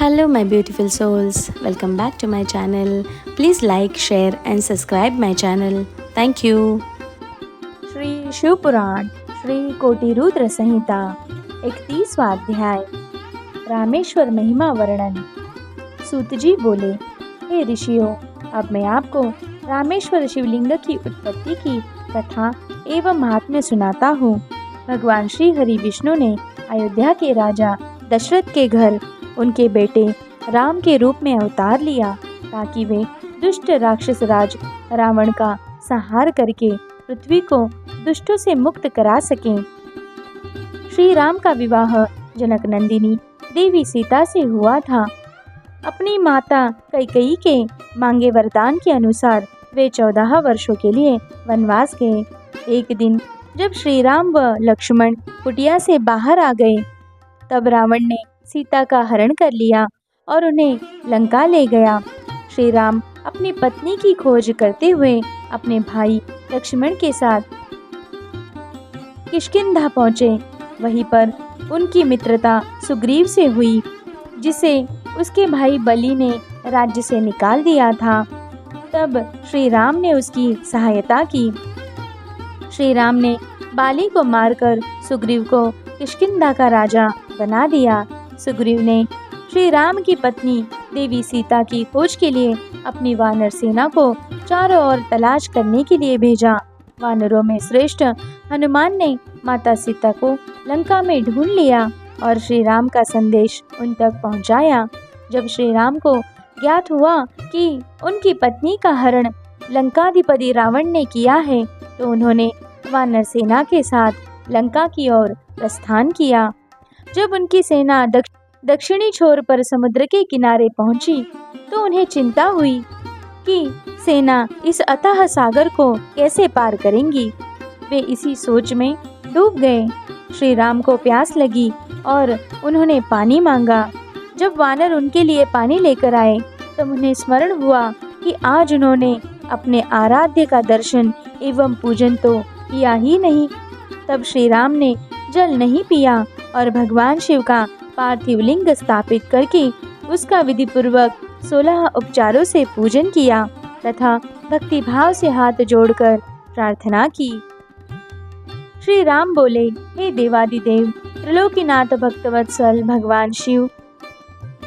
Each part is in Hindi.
Hello, my beautiful souls. Welcome back to my channel. Please like, share, and subscribe my channel. Thank you. Shri Shiv पुराण श्री कोटि रुद्र संहिता 31वां अध्याय रामेश्वर महिमा वर्णन। सूत जी बोले, हे ऋषियों, अब मैं आपको रामेश्वर शिवलिंग की उत्पत्ति की कथा एवं महात्म्य सुनाता हूँ। भगवान श्री हरि विष्णु ने अयोध्या के राजा दशरथ के घर उनके बेटे राम के रूप में अवतार लिया ताकि वे दुष्ट राक्षस राज रावण का संहार करके पृथ्वी को दुष्टों से मुक्त करा सकें। श्री राम का विवाह जनक नंदिनी देवी सीता से हुआ था। अपनी माता कैकेयी के मांगे वरदान के अनुसार वे 14 वर्षों के लिए वनवास गए। एक दिन जब श्री राम व लक्ष्मण कुटिया से बाहर आ गए, तब रावण ने सीता का हरण कर लिया और उन्हें लंका ले गया। श्री राम अपनी पत्नी की खोज करते हुए अपने भाई लक्ष्मण के साथ किष्किंधा पहुँचे। वहीं पर उनकी मित्रता सुग्रीव से हुई, जिसे उसके भाई बलि ने राज्य से निकाल दिया था। तब श्री राम ने उसकी सहायता की। श्री राम ने बाली को मारकर सुग्रीव को किष्किंधा का राजा बना दिया। सुग्रीव ने श्री राम की पत्नी देवी सीता की खोज के लिए अपनी वानर सेना को चारों ओर तलाश करने के लिए भेजा। वानरों में श्रेष्ठ हनुमान ने माता सीता को लंका में ढूंढ लिया और श्री राम का संदेश उन तक पहुंचाया। जब श्री राम को ज्ञात हुआ कि उनकी पत्नी का हरण लंकाधिपति रावण ने किया है, तो उन्होंने वानर सेना के साथ लंका की ओर प्रस्थान किया। जब उनकी सेना दक्षिणी छोर पर समुद्र के किनारे पहुंची, तो उन्हें चिंता हुई कि सेना इस अथाह सागर को कैसे पार करेंगी। वे इसी सोच में डूब गए। श्री राम को प्यास लगी और उन्होंने पानी मांगा। जब वानर उनके लिए पानी लेकर आए, तब उन्हें स्मरण हुआ कि आज उन्होंने अपने आराध्य का दर्शन एवं पूजन तो किया ही नहीं। तब श्री राम ने जल नहीं पिया और भगवान शिव का पार्थिव लिंग स्थापित करके उसका विधि पूर्वक 16 उपचारों से पूजन किया तथा भक्ति भाव से हाथ जोड़कर प्रार्थना की। श्री राम बोले, हे देवादिदेव, त्रिलोकीनाथ भक्तवत्सल भगवान शिव,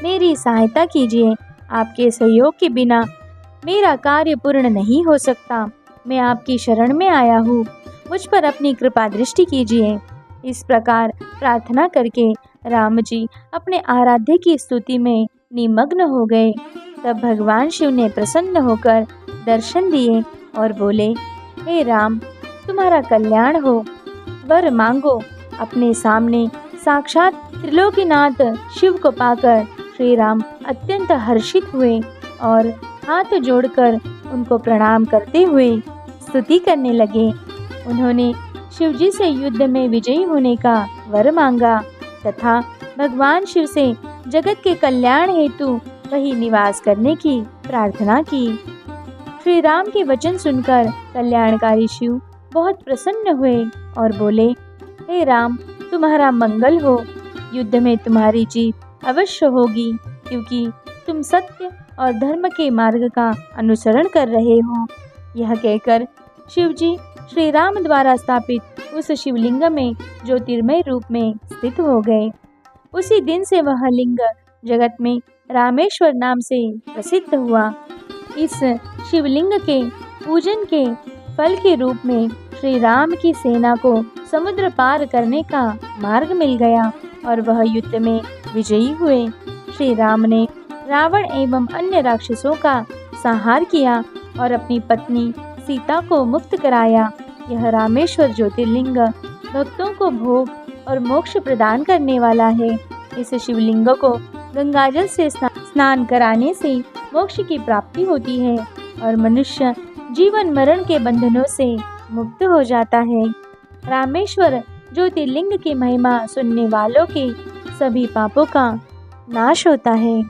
मेरी सहायता कीजिए। आपके सहयोग के बिना मेरा कार्य पूर्ण नहीं हो सकता। मैं आपकी शरण में आया हूँ, मुझ पर अपनी कृपा दृष्टि कीजिए। इस प्रकार प्रार्थना करके राम जी अपने आराध्य की स्तुति में निमग्न हो गए। तब भगवान शिव ने प्रसन्न होकर दर्शन दिए और बोले, हे राम, तुम्हारा कल्याण हो, वर मांगो। अपने सामने साक्षात त्रिलोकीनाथ शिव को पाकर श्री राम अत्यंत हर्षित हुए और हाथ जोड़कर उनको प्रणाम करते हुए स्तुति करने लगे। उन्होंने शिवजी से युद्ध में विजयी होने का वर मांगा तथा भगवान शिव से जगत के कल्याण हेतु वही निवास करने की प्रार्थना की। श्री राम के वचन सुनकर कल्याणकारी शिव बहुत प्रसन्न हुए और बोले, हे राम, तुम्हारा मंगल हो। युद्ध में तुम्हारी जीत अवश्य होगी, क्योंकि तुम सत्य और धर्म के मार्ग का अनुसरण कर रहे हो। यह कहकर शिवजी श्री राम द्वारा स्थापित उस शिवलिंग में ज्योतिर्मय रूप में स्थित हो गए। उसी दिन से वह लिंग जगत में रामेश्वर नाम से प्रसिद्ध हुआ। इस शिवलिंग के पूजन के फल के रूप में श्री राम की सेना को समुद्र पार करने का मार्ग मिल गया और वह युद्ध में विजयी हुए। श्री राम ने रावण एवं अन्य राक्षसों का संहार किया और अपनी पत्नी सीता को मुक्त कराया। यह रामेश्वर ज्योतिर्लिंग भक्तों को भोग और मोक्ष प्रदान करने वाला है। इस शिवलिंग को गंगाजल से स्नान कराने से मोक्ष की प्राप्ति होती है और मनुष्य जीवन मरण के बंधनों से मुक्त हो जाता है। रामेश्वर ज्योतिर्लिंग की महिमा सुनने वालों के सभी पापों का नाश होता है।